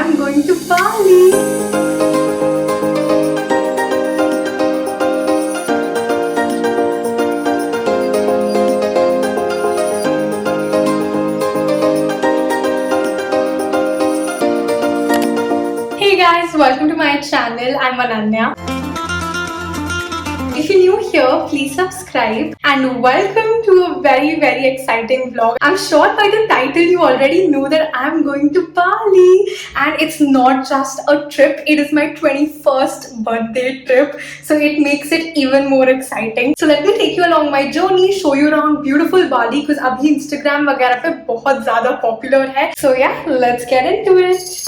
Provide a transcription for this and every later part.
I'm going to Bali. Hey guys, welcome to my channel. I'm Ananya. If you're new here, please subscribe and welcome to a very exciting vlog. I'm sure by the title you already know that I'm going to Bali, and it's not just a trip, it is my 21st birthday trip, so it makes it even more exciting. So let me take you along my journey, show you around beautiful Bali because abhi Instagram वगैरह पे बहुत ज़्यादा popular है. So yeah, let's get into it.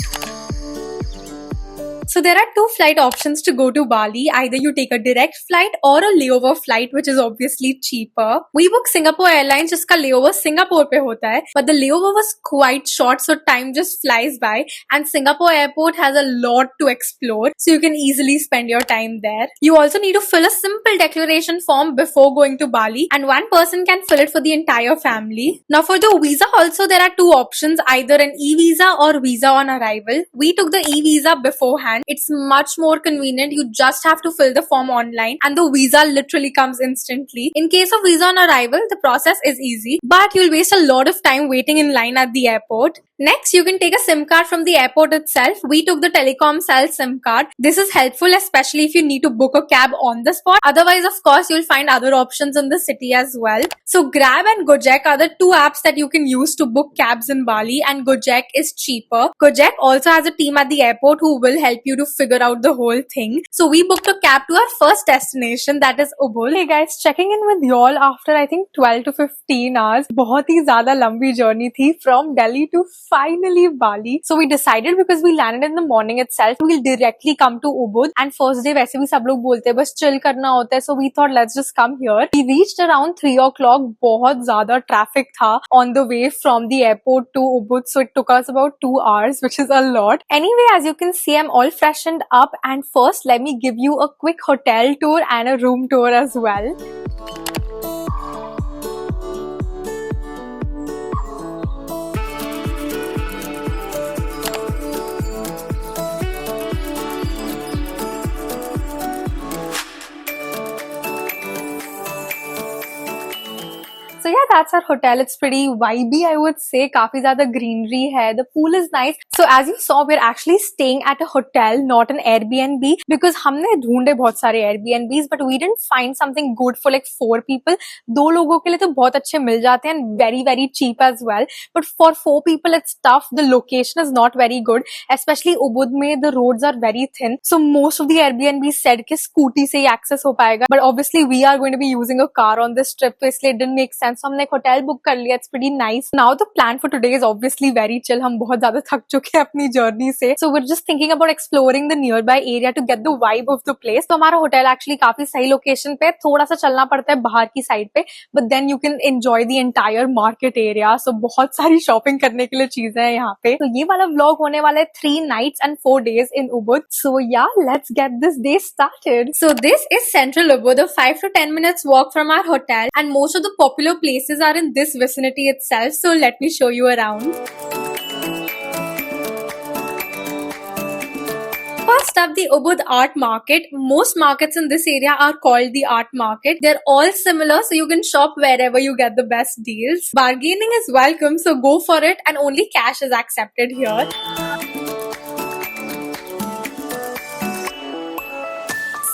So there are two flight options to go to Bali. Either you take a direct flight or a layover flight, which is obviously cheaper. We booked Singapore Airlines, जिसका layover Singapore पे होता है, but the layover was quite short, so time just flies by. And Singapore airport has a lot to explore, so you can easily spend your time there. You also need to fill a simple declaration form before going to Bali, and one person can fill it for the entire family. Now for the visa also there are two options, either an e-visa or visa on arrival. We took the e-visa beforehand. It's much more convenient. You just have to fill the form online and the visa literally comes instantly. In case of visa on arrival, the process is easy, but you'll waste a lot of time waiting in line at the airport. Next, you can take a SIM card from the airport itself. We took the Telecom Cell SIM card. This is helpful especially if you need to book a cab on the spot. Otherwise, of course, you'll find other options in the city as well. So Grab and Gojek are the two apps that you can use to book cabs in Bali, and Gojek is cheaper. Gojek also has a team at the airport who will help you to figure out the whole thing. So we booked a cab to our first destination, that is Ubud. Hey guys, checking in with y'all after I think 12 to 15 hours. बहुत ही ज़्यादा लंबी journey थी from Delhi to finally Bali. So we decided, because we landed in the morning itself, we'll directly come to Ubud. And first day वैसे भी सब लोग बोलते हैं बस chill करना होता है, so we thought let's just come here. We reached around 3 o'clock. बहुत ज़्यादा traffic था on the way from the airport to Ubud, so it took us about 2 hours, which is a lot. Anyway, as you can see, I'm all freshened up, and first let me give you a quick hotel tour and a room tour as well. So yeah, that's our hotel. It's pretty vibey, I would say. काफी ज़्यादा greenery है. The pool is nice. So as you saw, we're actually staying at a hotel, not an Airbnb, because हमने ढूंढे बहुत सारे Airbnbs, but we didn't find something good for like 4 people. 2 लोगों के लिए तो बहुत अच्छे मिल जाते हैं and very cheap as well. But for 4 people, it's tough. The location is not very good, especially Ubud में the roads are very thin. So most of the Airbnbs said कि scooty से ही access हो पाएगा. But obviously we are going to be using a car on this trip, तो इसलिए it didn't make sense. So हमने एक hotel book कर लिया. It's pretty nice. Now the plan for today is obviously very chill. हम बहुत ज्यादा थक चुके हैं अपनी जर्नी से. So we're just thinking about exploring the nearby area to get the vibe of the place. तो हमारा होटल actually काफी सही लोकेशन पे, थोड़ा सा चलना पड़ता है बाहर की साइड पे, but then you can enjoy the entire market area. So बहुत सारी शॉपिंग करने के लिए चीजें हैं यहाँ पे. तो ये वाला व्लॉग होने वाला है 3 nights and 4 days in Ubud. So yeah, let's get this day started. So this is Central Ubud, a 5 to 10 minutes walk from our hotel, and most of the popular places are in this vicinity itself. So let me show you around. First up, the Ubud Art Market. Most markets in this area are called the Art Market. They're all similar, so you can shop wherever you get the best deals. Bargaining is welcome, so go for it, and only cash is accepted here.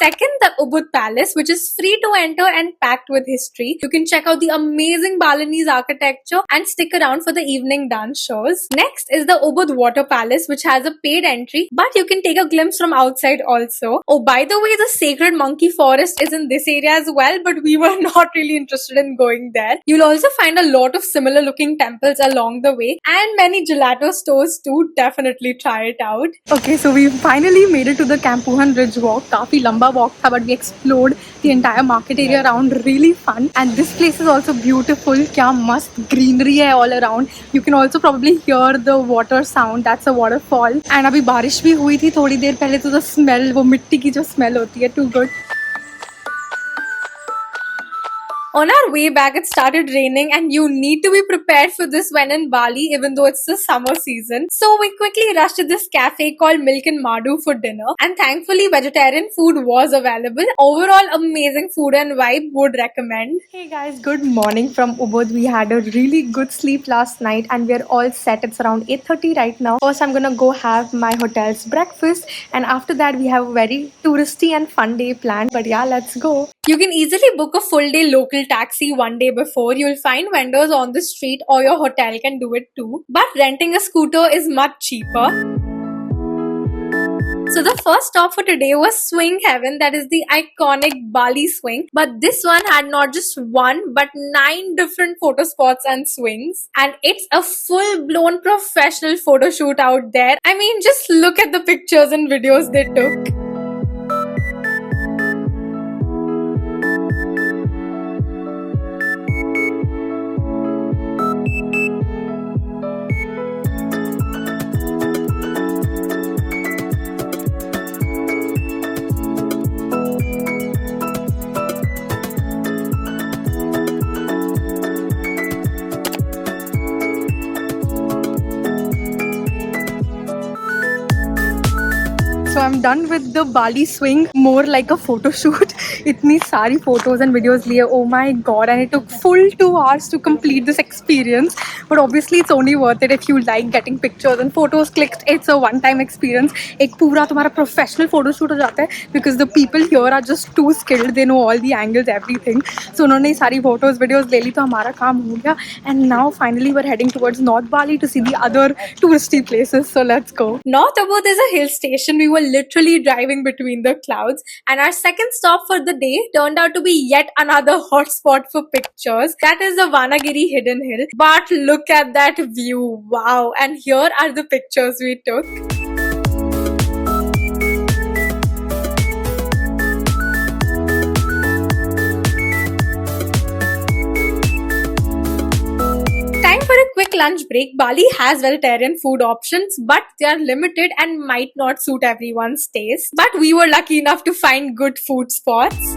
Second, the Ubud Palace, which is free to enter and packed with history. You can check out the amazing Balinese architecture and stick around for the evening dance shows. Next is the Ubud Water Palace, which has a paid entry, but you can take a glimpse from outside also. Oh, by the way, the Sacred Monkey Forest is in this area as well, but we were not really interested in going there. You'll also find a lot of similar looking temples along the way, and many gelato stores too. Definitely try it out. Okay, so we finally made it to the Campuhan Ridge Walk. काफी लंबा walk था, but we explored the entire market area around. Really fun, and this place is also beautiful. क्या मस्त greenery है all around. You can also probably hear the water sound. That's a waterfall. And अभी बारिश भी हुई थी थोड़ी देर पहले, तो the smell, वो मिट्टी की जो smell होती है, too good. On our way back, it started raining, and you need to be prepared for this when in Bali, even though it's the summer season. So we quickly rushed to this cafe called Milk and Madu for dinner, and thankfully, vegetarian food was available. Overall, amazing food and vibe, would recommend. Hey guys, good morning from Ubud. We had a really good sleep last night, and we're all set. It's around 8:30 right now. First, I'm gonna go have my hotel's breakfast, and after that, we have a very touristy and fun day planned. But yeah, let's go. You can easily book a full day local taxi one day before. You'll find vendors on the street, or your hotel can do it too. But renting a scooter is much cheaper. So the first stop for today was Swing Heaven, that is the iconic Bali swing. But this one had not just one, but 9 different photo spots and swings. And it's a full-blown professional photo shoot out there. I mean, just look at the pictures and videos they took. So I'm done with the Bali swing, more like a photo shoot. इतनी सारी photos and videos लिए, oh my god, and it took full 2 hours to complete this experience. But obviously it's only worth it if you like getting pictures and photos clicked. It's a one-time experience. एक पूरा तुम्हारा professional photo shoot हो जाता है, because the people here are just too skilled. They know all the angles, everything. So उन्होंने सारी photos, videos ले ली, तो हमारा काम हो गया. And now finally we're heading towards North Bali to see the other touristy places. So let's go. North Ubud is a hill station. We were literally driving between the clouds, and our second stop for the day turned out to be yet another hot spot for pictures. That is the Vanagiri Hidden Hill. But look at that view, wow. And here are the pictures we took. Time for a quick lunch break. Bali has vegetarian food options, but they are limited and might not suit everyone's taste. But we were lucky enough to find good food spots.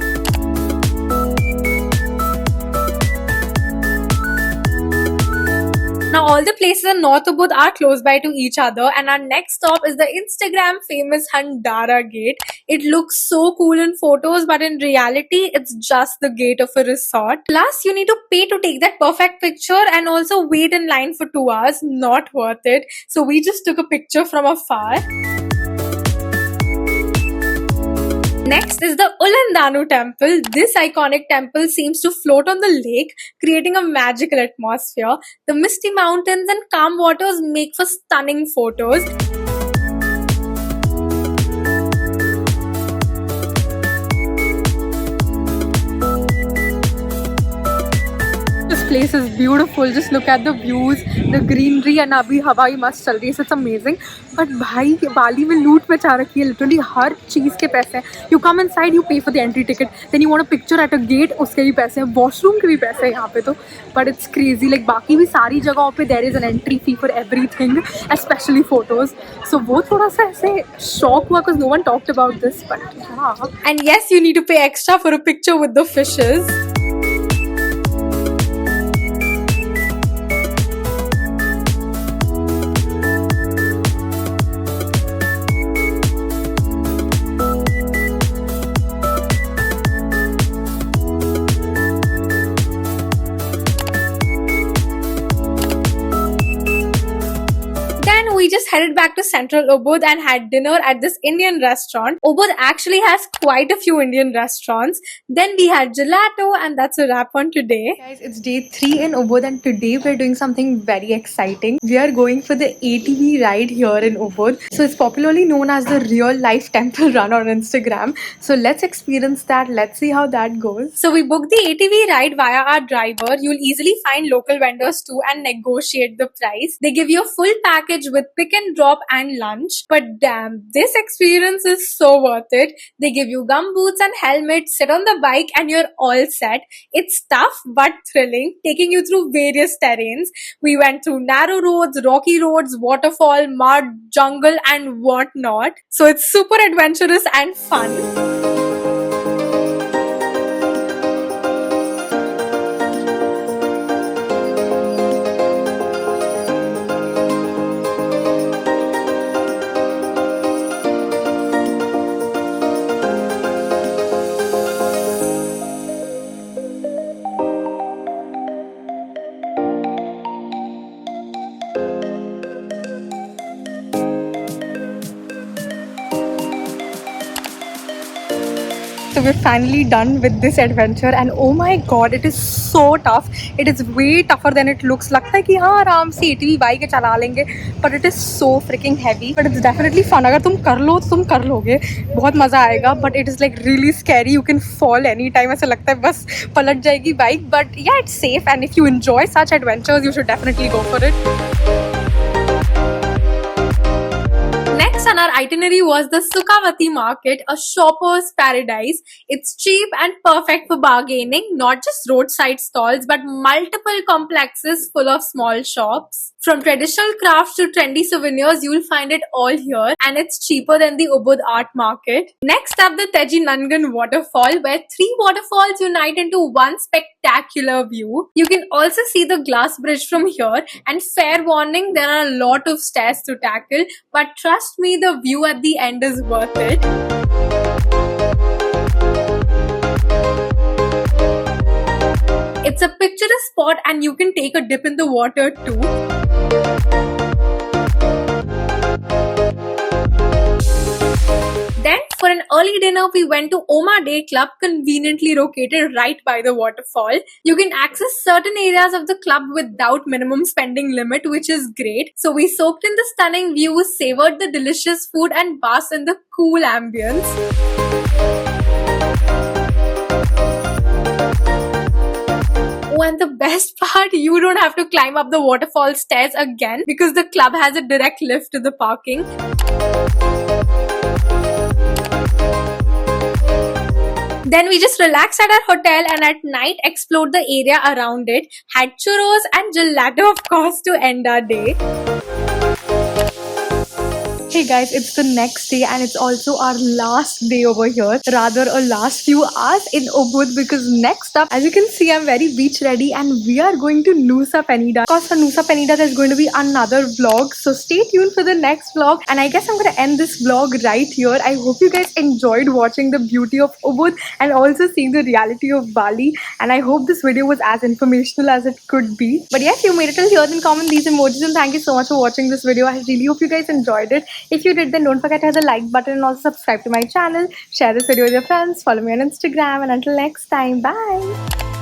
Now all the places in North Ubud are close by to each other, and our next stop is the Instagram famous Handara Gate. It looks so cool in photos, but in reality it's just the gate of a resort. Plus you need to pay to take that perfect picture and also wait in line for 2 hours. Not worth it. So we just took a picture from afar. Next is the Ulandanu temple. This iconic temple seems to float on the lake, creating a magical atmosphere. The misty mountains and calm waters make for stunning photos. This place is beautiful. Just look at the views, the greenery, and अभी हवा ही मस्त चल रही है. It's amazing. But भाई बाली में लूट मचा रखी है. Literally हर चीज़ के पैसे हैं. You come inside, you pay for the entry ticket. Then you want a picture at a gate, उसके भी पैसे हैं. Washroom के भी पैसे हैं यहाँ पे तो. But it's crazy. Like बाकी भी सारी जगहों पे there is an entry fee for everything, especially photos. So वो थोड़ा सा ऐसे shock हुआ because no one talked about this. But yeah. And yes, you need to pay extra for a picture with the fishes. We just headed back to Central Ubud and had dinner at this Indian restaurant. Ubud actually has quite a few Indian restaurants. Then we had gelato, and that's a wrap on today. Guys, it's day 3 in Ubud, and today we're doing something very exciting. We are going for the ATV ride here in Ubud. So it's popularly known as the real life temple run on Instagram. So let's experience that. Let's see how that goes. So we booked the ATV ride via our driver. You'll easily find local vendors too and negotiate the price. They give you a full package with pick and drop and lunch. But damn, this experience is so worth it. They give you gumboots and helmets, sit on the bike, and you're all set. It's tough but thrilling, taking you through various terrains. We went through narrow roads, rocky roads, waterfall, mud, jungle, and whatnot. So it's super adventurous and fun. So we're finally done with this adventure and oh my god, it is so tough. It is way tougher than it looks. लगता है कि हाँ आराम से ATV bike चला लेंगे, but it is so freaking heavy. But it's definitely fun. अगर तुम कर लो तो तुम कर लोगे, बहुत मजा आएगा. But it is like really scary. You can fall anytime. ऐसा लगता है बस पलट जाएगी bike. But yeah, it's safe and if you enjoy such adventures, you should definitely go for it. Next on our itinerary was the Sukhavati market, a shopper's paradise. It's cheap and perfect for bargaining, not just roadside stalls, but multiple complexes full of small shops. From traditional crafts to trendy souvenirs, you'll find it all here, and it's cheaper than the Ubud art market. Next up, the Teji Nangan waterfall, where 3 waterfalls unite into one spectacular view. You can also see the glass bridge from here, and fair warning, there are a lot of stairs to tackle, but trust me, the view at the end is worth it. It's a picturesque spot and you can take a dip in the water too. Then for an early dinner, we went to Oma Day Club, conveniently located right by the waterfall. You can access certain areas of the club without minimum spending limit, which is great. So we soaked in the stunning views, savored the delicious food and basked in the cool ambience. Oh, and the best part, you don't have to climb up the waterfall stairs again because the club has a direct lift to the parking. Then we just relaxed at our hotel and at night explored the area around it, had churros and gelato of course to end our day. Hey guys, it's the next day and it's also our last day over here, rather a last few hours in Ubud because next up, as you can see, I'm very beach ready and we are going to Nusa Penida. Of course, for Nusa Penida, there's going to be another vlog, so stay tuned for the next vlog and I guess I'm going to end this vlog right here. I hope you guys enjoyed watching the beauty of Ubud and also seeing the reality of Bali, and I hope this video was as informational as it could be. But yes, you made it till here, then comment these emojis and thank you so much for watching this video. I really hope you guys enjoyed it. If you did, then don't forget to hit the like button and also subscribe to my channel. Share this video with your friends. Follow me on Instagram. And until next time, bye.